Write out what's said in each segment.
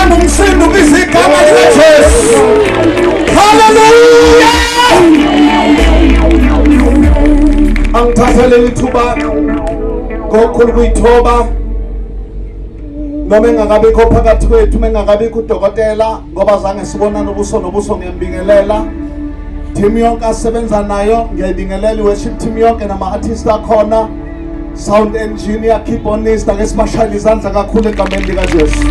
uthanda umsindo kwizigaba likaJesu. Haleluya. Angithathelele ithuba ngokukhulu kuyithoba noma engakabikho phakathi kwethu, mengakabikho udokotela ngoba zange sibonane ubuso nobuso, ngiyambingelela team yonke asebenza nayo, ngiyayibingelela i-worship team yonke nama-artist akhona, sound engineer, keyboardist, ake sibashayele izandla kakhulu egameni likaJesu.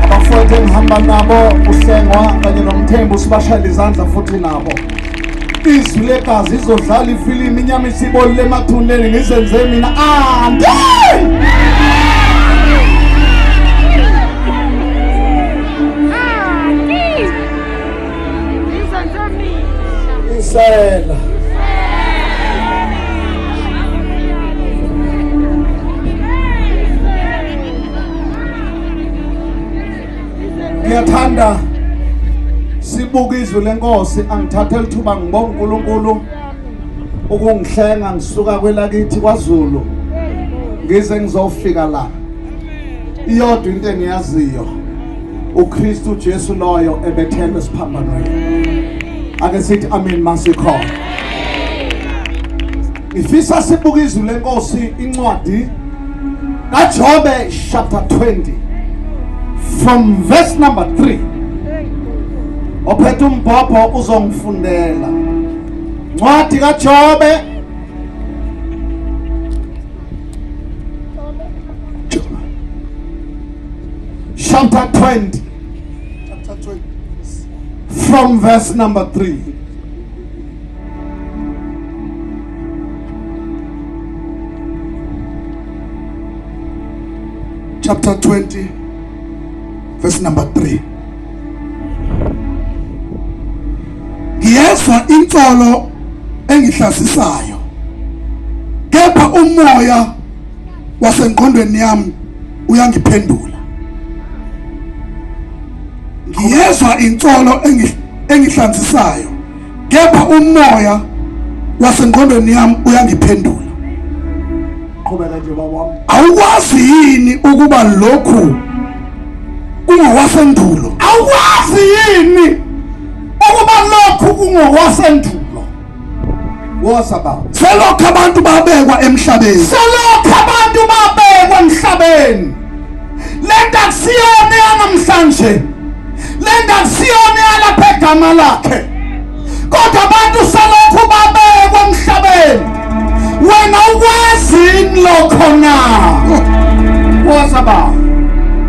Abafowethu engihamba nabo uSengwa kanye noMthembu sibashayele izandla futhi nabo. Izwi legazi izodlala ifilimu, inyama isibolile emathuneni, ngizenze mina ande. Isela ngiyathanda sibuka izwi lenkosi. Angithathela ithuba ngibonga uNkulunkulu ukungihlenga ngisuka kwelakithi kwaZulu ngize ngizofika la. Iyodwa into engiyaziyo, uKristu Jesu loyo ebethelwe siphambanweni. Ake sithi amen masikhona. Ifisa sibuka izwi lenkosi incwadi kaJobe chapter 20 from verse number 3. Ophethe umbhobho uzongifundela. Ncwadi kaJobe chapter 20 from verse number 3. Chapter 20 verse number 3. Ngiyezwa insolo engihlasisayo, kepha umoya wasengqondweni yami uyangiphendula. Ngiyezwa insolo engihlanzisayo, kepha umoya wasengqondweni yami uyangiphendula. Qhubeka nje baba. Awukwazi yini ukuba lokhu kungowasendulo? Awukwazi yini ukuba lokhu kungowasendulo? Wosaba. Selokho abantu babekwa emhlabeni. Selokho abantu babekwa emhlabeni. Lento akusiyona yanamhlanje. Lenda kusiyona yalapha egama lakhe, kodwa abantu selokhu babekwa emhlabeni. Wena ukwazi lokho na? Wosaba.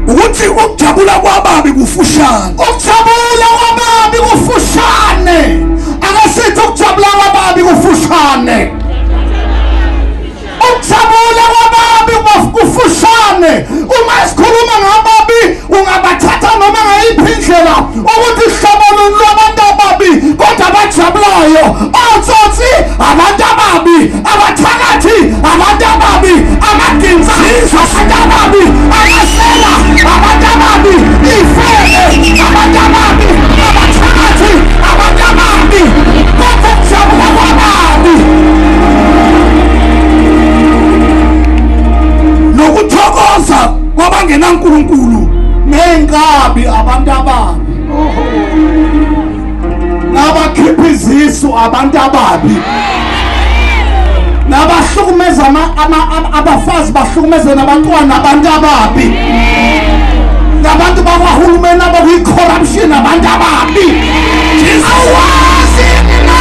Ukuthi ukujabula kwababi kufushane. Ukujabula kwababi kufushane. Akasithi ukujabula kwababi kufushane. Ukujabula kwababi kufushane. Uma sikhuluma ngababi ungabathatha noma ngayiphi indlela ukuthi hlobo lwabantu ababi, kodwa abajabulayo otsotsi, abantu ababi, abathakathi, abantu ababi, amadinza, abantu ababi, amasela, abantu ababi, ifele, abantu ababi, abathakathi, abantu ababi, kodwa ukujabula kwababi nokuthokoza kwabangenaNkulunkulu nenkabi abantu ababi. Nabakhipha izisu abantu ababi, nabahlukumeza abafazi bahlukumeze nabantwana abantu ababi, nabantu bakwahulumeni abakuyi-corruption abantu ababi. Awazi na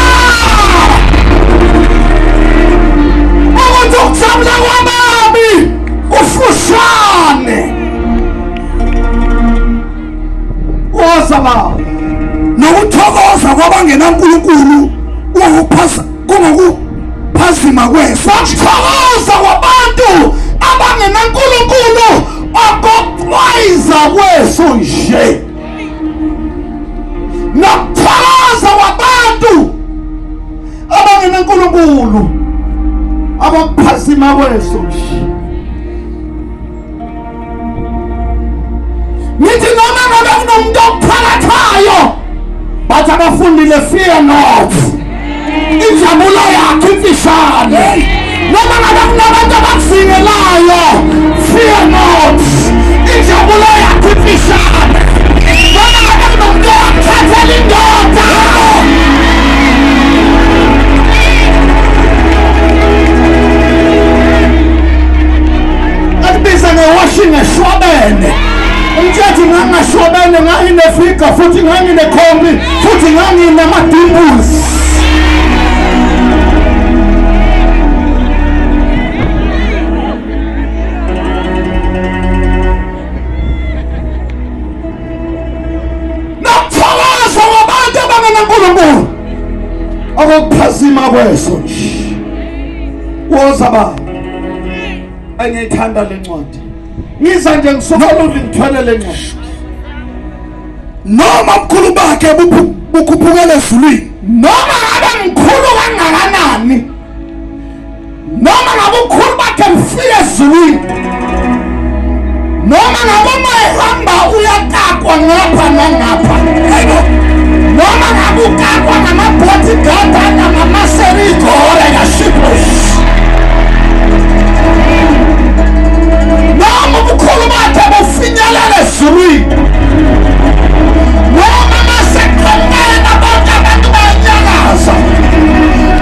ukuthi ukujabula kwababi kufushane. Wosaba. Nokuthokoza kwabangenaNkulunkulu kungokuphazima kweso. Ukuthokoza kwabantu abangenaNkulunkulu okokwayiza kweso nje. Nokuthokoza kwabantu abangenaNkulunkulu abakuphazima kweso nje. Nithi noma ngabe kunomuntu okuphakathayo, bathi abafundile fear not. Injabulo yakho imfishane. Noma ngabe kunabantu abakuzingelayo, fear not. Injabulo yakho imfishane. ngashobene. Umthetho ngangashobene, nganginefika futhi nganginekhombi futhi nganginamadimbus. Nokuthokoza kwabantu abangenaNkulunkulu okuphazima kweso nje. Woza baba, engiyithanda le ncwadi. Ngiza nje ngisuka lolu ngithwele le ncwadi. Noma ubukhulu bakhe bukhuphukela ezulwini, Noma ngabe ngikhulu kangakanani, noma ngabe ubukhulu bakhe bufike ezulwini, noma ngabe uma ehamba uyakakwa ngapha nangapha, noma ngabe ukakwa ngama-bodyguard angamaserigore kaShipos, noma ubukhulu bakhe bufinyelele ezulwini, noma maseqhongela bonke abantu bayanyakaza,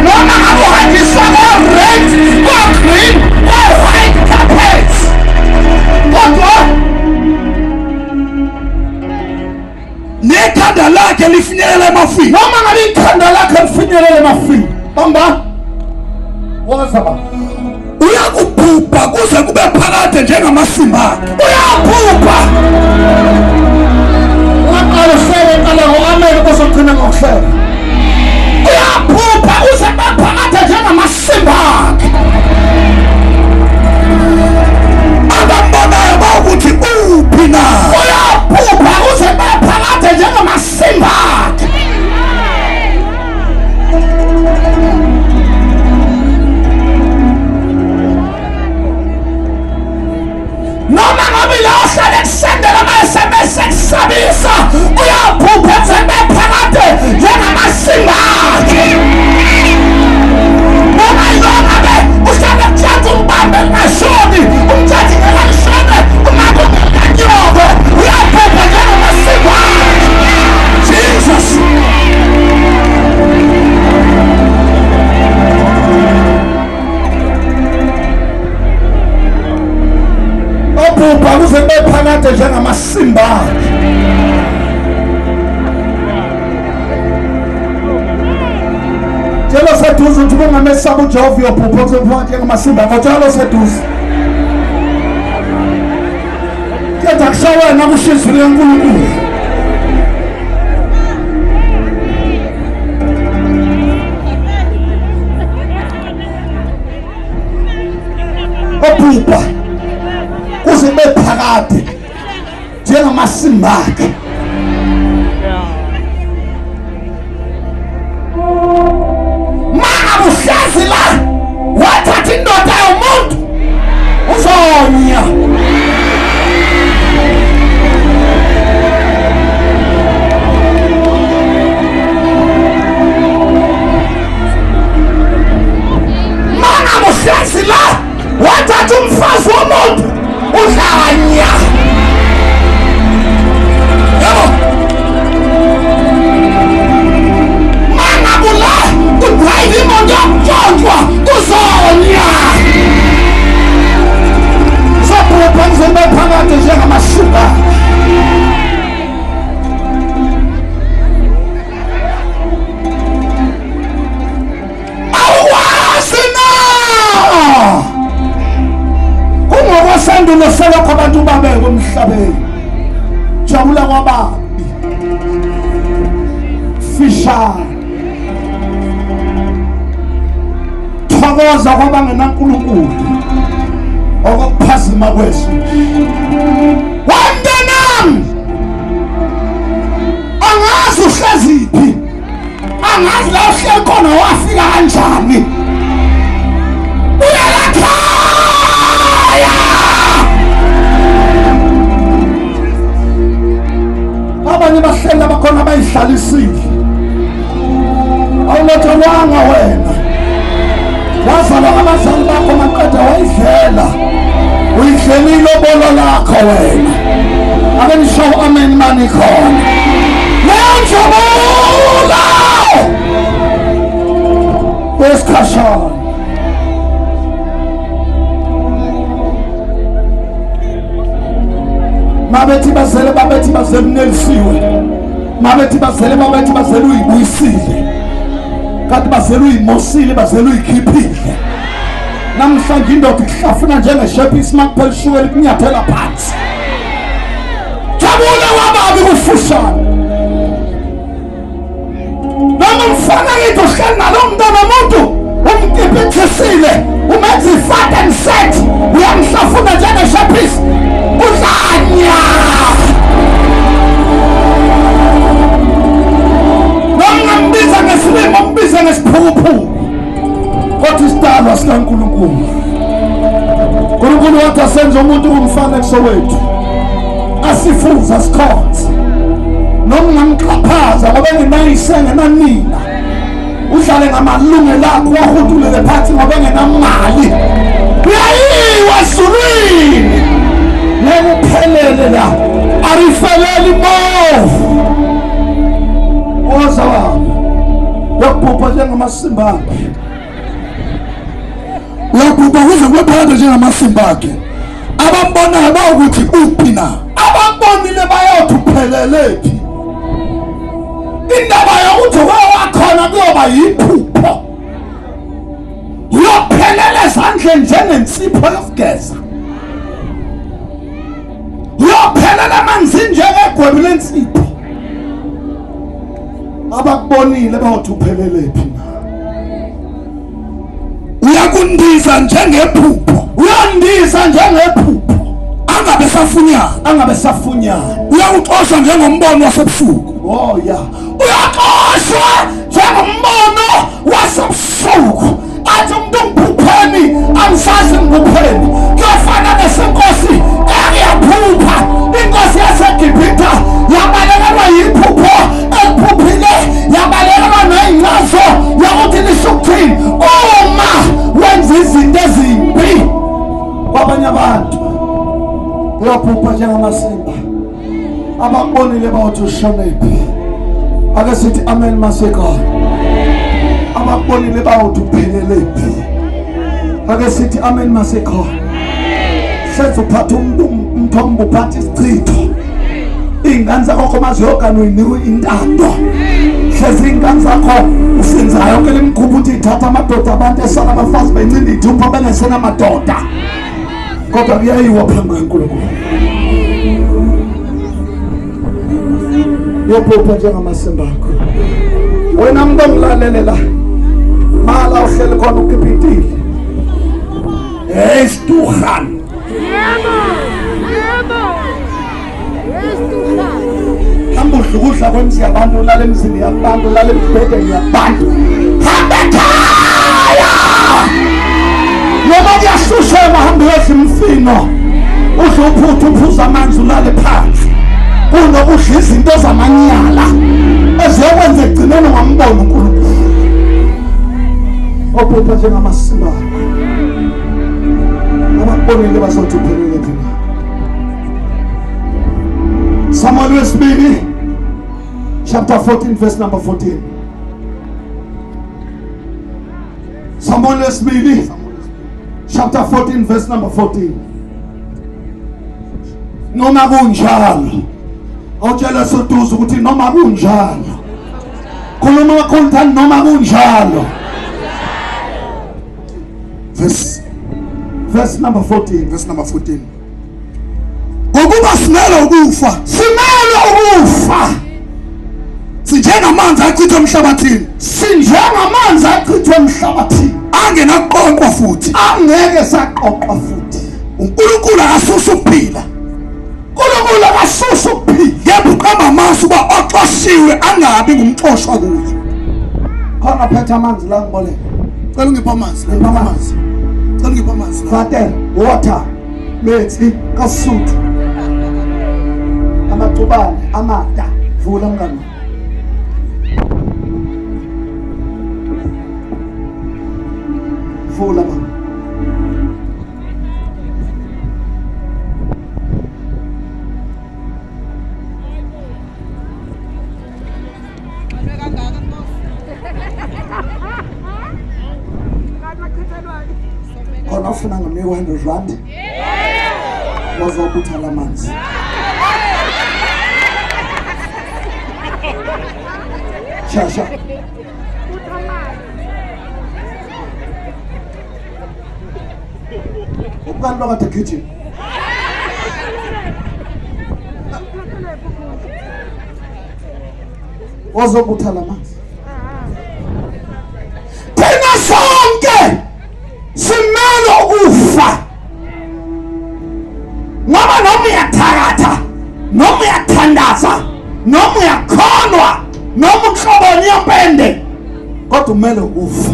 noma ngabe uhanjiswa ko-red, ko-green, ko-white carpet, kodwa nekhanda lakhe lifinyelela emafini. noma ngabe ikhanda lakhe lifinyelele emafini, bamba woza baba, Uyakubhubha kuze kube phakade njengamasimba akhe. uyaphupha. Waqala uhlele qala ngo-amen uzogcina ngokuhleka. Uyaphupha uze baphakade njengamasimba akhe. Abambonayo bawukuthi uphi na. Uyaphupha uze baphakade njengamasimba akhe. Noma ngabe lahlala ekusendela ama-SMS ekusabisa, uyaphupha uze baphakade njengamasimba akhe. Noma ngabe uhlala kujathi umbambe ngashoni, umthathi ngelashone, umako ngelanyobo, uyaphupha njengamasimba akhe. Jesus. Ophupha kuze bephakade njengamasimba akhe. Tshelo seduze ukuthi kungamesaba uJehova uyophupha kuze bephakade njengamasimba akhe. Tshelo seduze. Khetha kushawena kushizwe leNkulunkulu. Ophupha kuze bephakade njengamasimba akhe. Mana uhlezi la wathatha indoda yomuntu uzonya. Mana uhlezi la wathatha umfazi womuntu uzanya. Yebo. Mana bula udrayive imoto yokutshontshwa kuzonya. Sophupha kuze bephakade njengamasimba. Awazi na kungokwasendulo selokho abantu babekwe emhlabeni. Jabula kwababi, fishane, thokoza kwabangenaNkulunkulu okuphazima kweso. Wamntanami, angazi uhleziphi, angazi la uhleli khona wafika kanjani. Uyalakhaya. Abanye bahleli abakhona bayihlalisile. Awulotholwanga wena. Wazalwa ngabazali bakho maqeda wayidlela. Uyidlela ilobolo lakho wena. Ake nisho amen mani khona. Leyo njabula. Wesikhashana. mabethi bazele unelisiwe, mabethi bazele uyibuyisile, kanti bazele uyimosile, bazele uyikhiphile. Namhlanje indoda ihlafuna njengeshepisi makuphela ishukela ikunyathela phansi. Jabula wababi kufushane. Noma umfana kithi uhleli nalo mntwana womuntu umkipithisile, umenza ifat and set, uyamhlafuna njengeshepisi udlanya. Ngambiza ngesilimo, mbize ngesiphukuphuku, kodwa isidalwa sikaNkulunkulu. uNkulunkulu wathi asenze umuntu kumfanekiso wethu, asifuza sikhonze. Noma ngamxhaphaza ngoba engenayise engenanina, uhlale ngamalungelo akho wahudulele phansi ngoba engenamali, uyayiwa ezulwini nekuphelele la arifeleli movu. Woza wami yakubhubha njengamasimba akhe, uyabhubha kuze kube phakade njengamasimba akhe. Abambonayo bawukuthi uphi na, ababonile bayothi uphelelephi. Indaba yokuthi wakhona kuyoba yiphupho, uyophelela ezandleni njengensipho yokugeza, uyophelela emanzini njengegwebu lensipho. Abakubonile bayothi uphelelephi na. uyakundiza njengephupho, Uyandiza njengephupho, angabe safunyana, uyakuxosha njengombono wasebusuku. oh ya, uyaxoshwa njengombono wasebusuku. Athi umuntu ngiphupheni, angisazi ngiphupheni. Kuyafana nesenkosi eyaphupha, inkosi yaseGibhithe yabalekelwa yiphupho, ekuphuphile yabalekelwa ney'ncazo yokuthi lisukuthini uma wenza izinto ezimbi. Kwabanye abantu uyaphupha njengamasimba, abakubonile bayothi ushonephi. Ake sithi amen masekhaya. Abakubonile bayothi uphelelепhi. Ake sithi amen masekhaya. Senze uphatha umthombo, uphatha isichitho, iy'ngane zakho maziyogana uyinikwe intando. Hlezi iy'ngane zakho usenza yonke le mikhuba ukuthi ithatha amadoda abantu esala abafazi bencinde ithupha bengesena amadoda, kodwa kuyayiwa phambi kaNkulunkulu. Uyaphupha njengamasimba akho. Wena muntu ongilalele mala uhleli khona ukipitile, Stuhan. Hamba udlukudla kwemzi yabantu, ulala emzini yabantu, ulala embhedeni yabantu. Hamba ekhaya! Noma kuyashushelwa hamba uyodla imfino, udle uphuthu, uphuza amanzi, ulale phansi. Kunokudla izinto zamanyala eziyokwenza ekugcineni ngambona uNkulunkulu. Ophupha njengamasimba akho, abakubonile bazothi uphelele thina. Samuel wesibili chapter 14 verse number 14. Samuel wesibili chapter 14 verse number 14. Noma kunjalo, awutshela soduze ukuthi noma kunjalo, khuluma kakhulu thani, noma kunjalo. Verse number 14. Verse number 14. Ngokuba simele ukufa, sinjengamanzi achithwa emhlabathini, angenaqoqwa futhi, angeke saqoqwa futhi. uNkulunkulu akasusa ukuphila, uNkulunkulu akasusa ukuphila. yebo qamba amasu uba oxoshiwe angabi ngumxoshwa kuye. Khona phethe amanzi la ngiboleka. Cela ungiphe amanzi, Ngipha amanzi. cela ungiphe amanzi. Vater, water, methi kaSuthu, amagcubane, amada, vula mngani. Vula baba. Khona ufuna ngamnika 100 rand, wazobutha lamanzi. shasha ubani lokade kitchen ozobuthala amanzi thina sonke simele ukufa ngoba noma uyathakatha noma uyathandaza noma uyakholwa noma unhloboni yempende kodwa kumele ufa.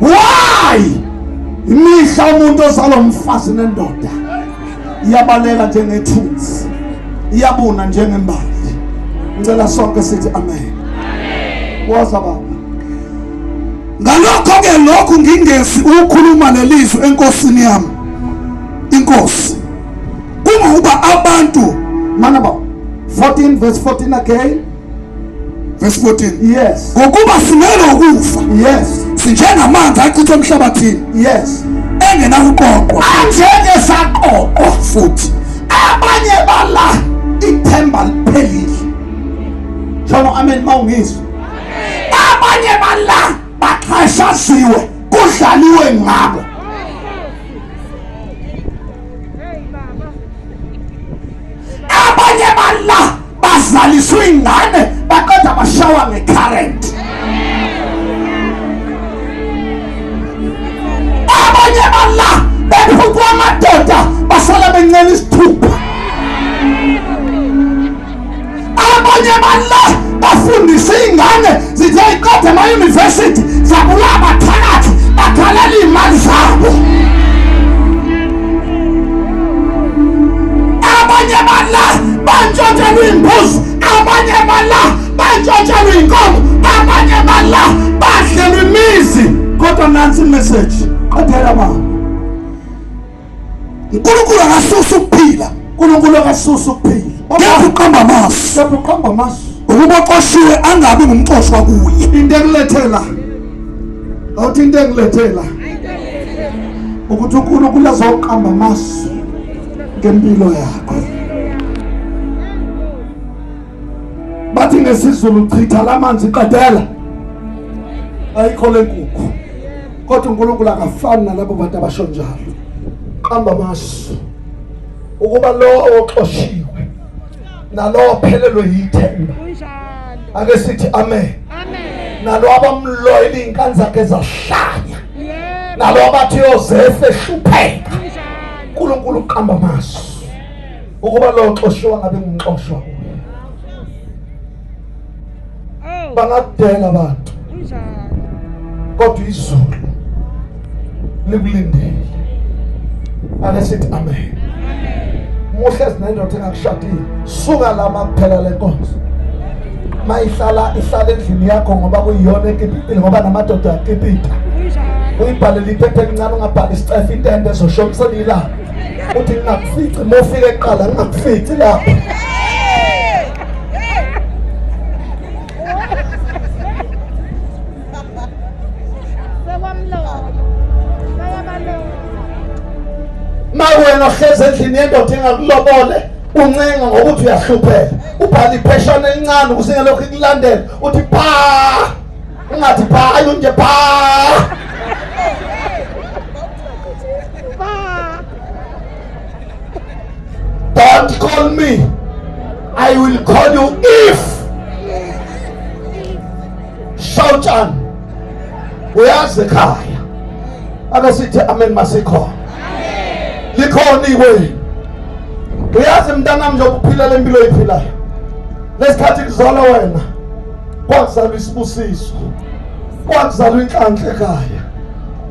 Why? Imihla umuntu ozalwa umfazi nendoda iyabaleka njengethunzi, iyabuna njengembali. Ngicela sonke sithi amen. Waza baba. Ngalokho ke lokhu ngingezi ukukhuluma lelizwi enkosini yami. Inkosi. Kungokuba abantu Manaba 14 verse 14 again. verse 14. Yes. Ngokuba simele ukufa. Yes. Sinjengamanzi achithwa emhlabathini. Yes. Engenakuqoqwa. Anjenge saqoqwa futhi. Abanye bala ithemba liphelile. Shono amen mawungizwa. Abanye bala baxhashaziwe kudlaliwe ngabo. Abanye bala bazaliswe ingane baqeda bashawa ngecurrent. Abanye bala bephukwa amadoda basala bencela isithupha. Abanye bala bafundisa ingane zithi ayiqede ema-university zabula abathakathi bakhalela iy'mali zabo. Abanye bala bantshontshelwa iy'mbuzi, abanye bala bantshontshelwa iy'nkomo, abanye bala badlelwa imizi. Kodwa nansi message. Qaphela baba. uNkulunkulu akasusa ukuphila, uNkulunkulu akasusa ukuphila. kepha uqamba amasu. Kepha uqamba amasu. Ukuba oqoshiwe angabi ngumxoshwa kuye. Into engilethela. Awuthi into engilethela. Ukuthi uNkulunkulu azoqamba amasu ngempilo yakho. Bathi ngesizulu chitha lamanzi qedela. Ayikho lenkukhu. Kodwa uNkulunkulu akafani nalabo bantu abasho njalo. Qamba amasu ukuba lo oxoshiwe nalo ophelelwe yithemba. Ake sithi amen. Amen. Nalo abamloyile inkani zakhe zahlanya. Nalo abathi yozefe ehlupheka. uNkulunkulu uqamba amasu ukuba lo oxoshiwe ngabe ngumxoshwa kuye. Bangadela abantu. Kodwa izulu likulindele. Ake sithi amen. Muhle sinendoda engakushadile. Suka lama kuphela lenkonzo. Mayihlala endlini yakho ngoba kuyiyona enkipitile ngoba namadoda akipita. Uyibhalele iphepha elincane ungabhali isicefe intende ezoshonisa ilanga. Uthi ngingakufici mofike eqala ngingakufici lapha. Mawena ohlezi endlini yendoda engakulobole uncenga ngokuthi uyahlupheka. Ubhala ipheshana elincane ukuze ngelokho ikulandela uthi pha ungathi pha ayunje pha. Don't call me, I will call you if. Shout on. Uyazi ekhaya. Ake sithi amen masikhona. Likhona iwe. Uyazi mntanami njengoba uphila lempilo oyiphilayo. Lesikhathi kuzalwa wena. Kwakuzalwa isibusiso. Kwakuzalwa inhlanhla ekhaya.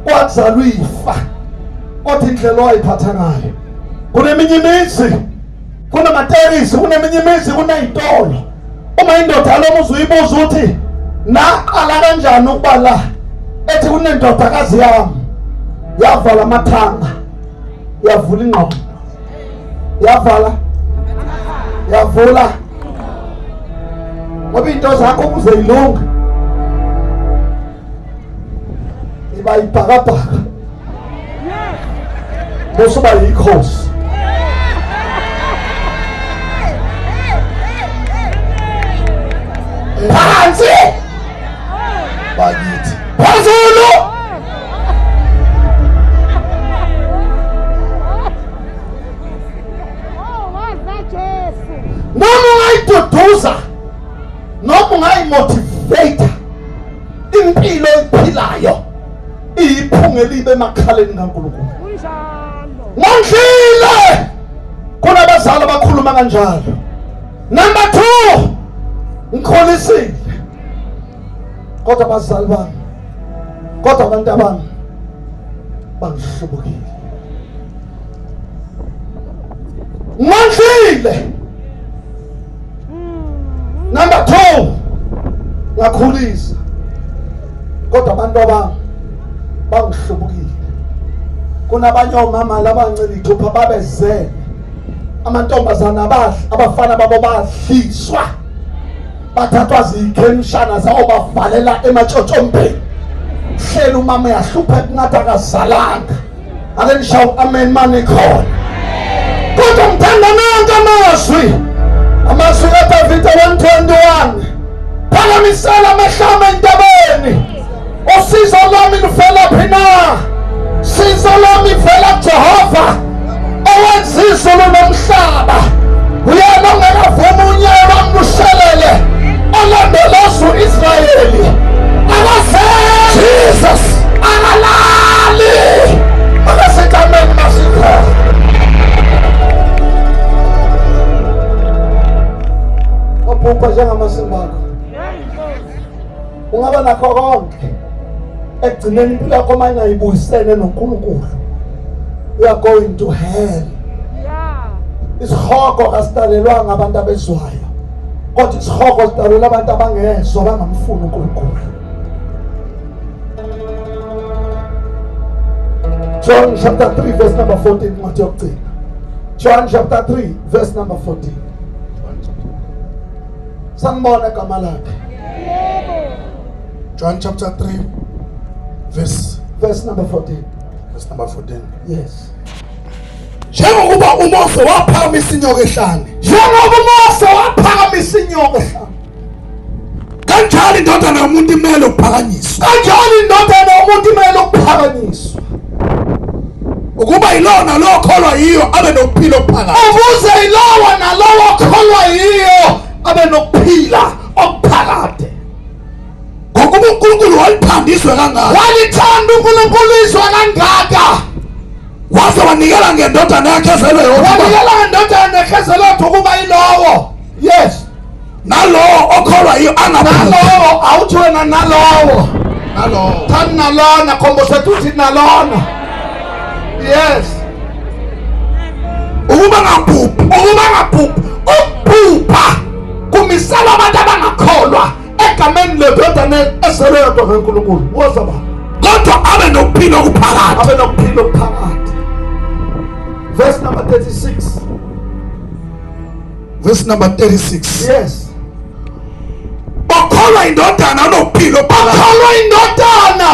Kwakuzalwa ifa. Kodwa indlela owayiphatha ngayo. Kuneminye imizi, kunamaterisi, kuneminye imizi, kuney'tolo. Uma indoda lomuzi uyibuza uthi naqala kanjani ukuba la? Ethi kunendodakazi yami yavala amathanga. Yavula ingqondo. Yavala. Yavula. Ngoba into zakho ukuze ilunge iba ibhakabhaka. Bose uba yikhosi. Phansi noma ungayiduduza noma ungayimotivate impilo iphilayo iyiphunge libe emakhaleni kaNkulunkulu. Ngondlile kunabazali abakhuluma kanjalo. Number 2, ngikholisile kodwa abazali bami, kodwa abantu abami bangihlubukile. Ngondlile. Number 2, ngakhulisa kodwa abantu abami bangihlubukile. Kunabanye omama labancane ithupha babezele amantombazana abafana babo badliswa, bathathwa zikhemshana zawo bavalela ematshotshombeni. Hlela umama yahlupha kungathi akazalanga. Ake nishawo amen mani khona. Kodwa ngithanda nanke amazwi kaDavida 121. Phakamisela amehlo entabeni. Usizo lwami luvela phi na? Sizo lwami livela kuJehova owenza izulu nomhlaba. Uyena ongekavumi unyaka wamlushelele olondoloza u-Israyeli. Akazeli Jesus, akalali. Akasikameni masikho. Wabhubha njengamasimba akho. Ungaba nakho konke ekugcineni impilo yakho uma ingayibuyisene noNkulunkulu, you are going to hell. Isihogo kasidalelwanga abantu abezwayo, kodwa isihogo sidalelwa abantu abangezwa bangamfuni uNkulunkulu. John chapter 3 verse number 14 incwadi yokugcina. John chapter 3 verse number 14. Sanibona igama lakhe. John chapter 3 verse number 14. Verse number 14. Yes. Njengokuba uMose waphakamisa inyoka ehlane, njengoba uMose waphakamisa inyoka ehlane, kanjalo indodana yomuntu imele ukuphakanyiswa. Kanjalo indodana yomuntu imele ukuphakanyiswa, ukuba yilona lo okholwa yiyo abe nokuphila okuphakathi. Ukuze yilowa nalowo okholwa yiyo abe nokuphila okuphakathi. Ngokuba uNkulunkulu waliphandiswe kangaka, walithanda uNkulunkulu izwe kangaka, waze wanikela ngendodana yakhe ezelwe yodwa. wanikela ngendodana yakhe ezelwe yodwa ukuba yilowo. Yes. Nalowo okholwa yiyo angaphili. Nalowo awuthi wena nalowo. Thani nalona khombo sethu uthi nalona. Yes. Ukuba ngabhubhi ukuphupha kumisela abantu abangakholwa egameni lendodana ezelwe yodwa kaNkulunkulu. Wozaba kodwa abe nokuphila okuphakathi. abe nokuphila okuphakathi. Verse number 36. Verse number 36. Yes. Okholwa indodana nokuphila okuphakathi. Okholwa indodana.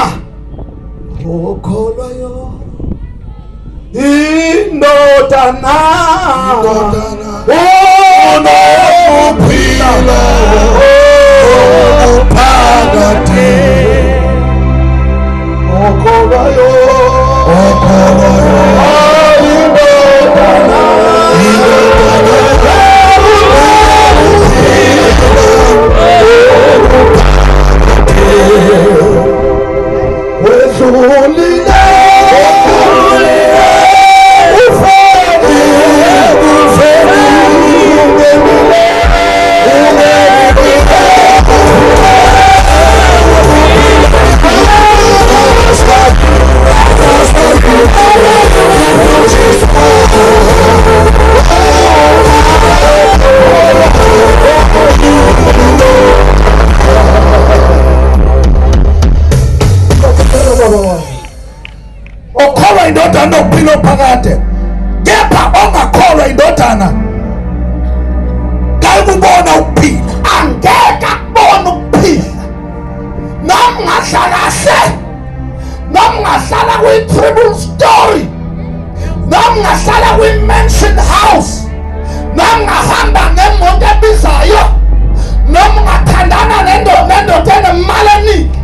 Okholwa yo indodana. Onokuphila okuphakathi. Okholwa yo indodana. Okholwa indodana nokuphila okuphakathi, kepha ongakholwa indodana ngayikubona ukuphila. Angeke akubone ukuphila noma ungahlala kahle, noma ungahlala kwi-triple story, noma ungahlala kwi-mansion house, noma ungahamba ngemoto ebizayo, noma ungathandana nendoda enemali eningi,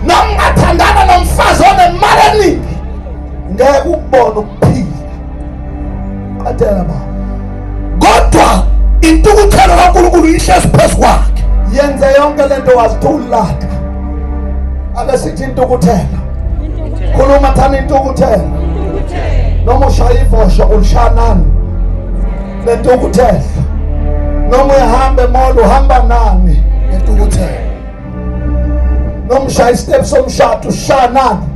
noma ungathandana nomfazi onemali eningi, ngeke ukubone ukuphila. Qaphela baba, Kodwa into intukuthelo kaNkulunkulu ihlezi phezu kwakhe. yenze yonke lento wazithulaka ake sithi intukuthelo khuluma thana intukuthelo noma ushaya ivosho ulishanani lentukuthelo noma uhambe emolo uhamba nani lentukuthelo noma ushaya istep somshado ushanani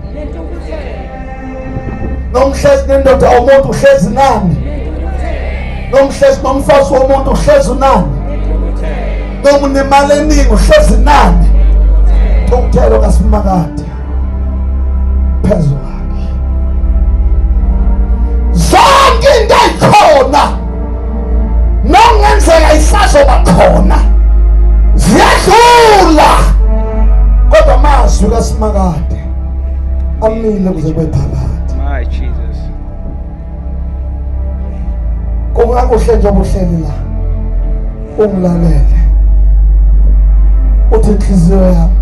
noma uhlezi nendoda umuntu uhlezi nani noma uhlezi nomfazi womuntu uhlezi nani noma unemali eningi uhlezi nani intukuthelo kaSimakade phezu kwakhe zonke into ekhona nongenzeka isazoba khona ziyadlula kodwa amazwi kaSimakade amile kuze kube phakade. My Jesus. Kungakuhle nje obuhleli la ungilalele uthi inhliziyo yami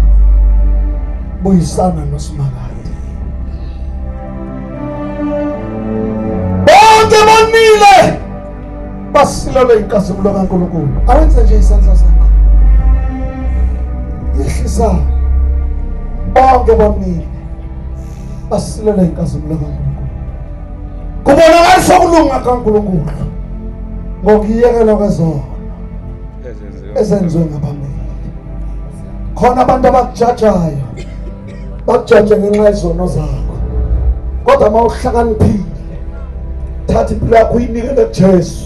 buyisana noSimakade bonke bonile basilele inkazimulo kaNkulunkulu awenze nje isandla sakho yehlisa bonke bonile basilele inkazimulo kaNkulunkulu kubonakalisa ukulunga kaNkulunkulu ngokuyekela kwezono ezenziwe ngaphambili. Khona abantu abakujajayo bakujaje ngenxa yezono zakho kodwa uma uhlakaniphile thatha impilo yakho uyinikele kuJesu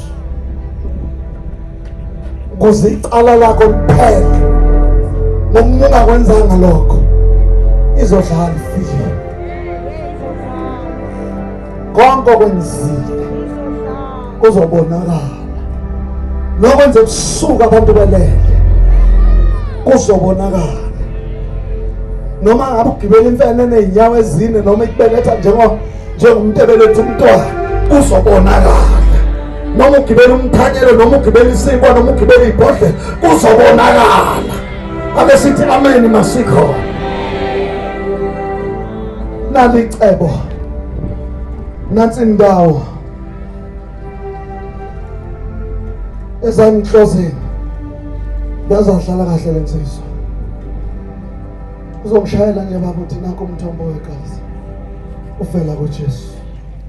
ukuze icala lakho liphele noma ungakwenzanga lokho izodlala ifile konke okwenzile kuzobonakala nokwenze busuku abantu belele kuzobonakala noma ngabe ugibela imfene nezinyawo ezine noma ikubeletha njengomuntu ebeletha umntwana kuzobonakala noma ugibela umthanyelo noma ugibela isinkwa noma ugibela ibhodle kuzobonakala. Ake sithi amen masikho nalicebo nansi indawo ezangihlozeni yazadlala kahle lensizwa uzongishayela nje baba uthi nakho umthombo wegazi uvela kuJesu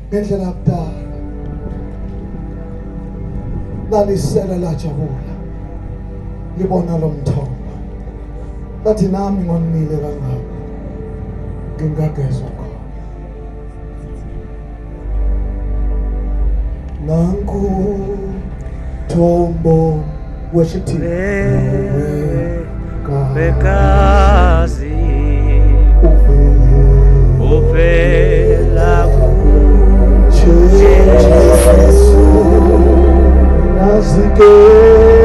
ngendlela yakudala lalisela lajabula libona lo mthombo lathi nami ngonile kangaka ngingagezwa khona nanku Tombo worshiping Bekazi uvela Nazike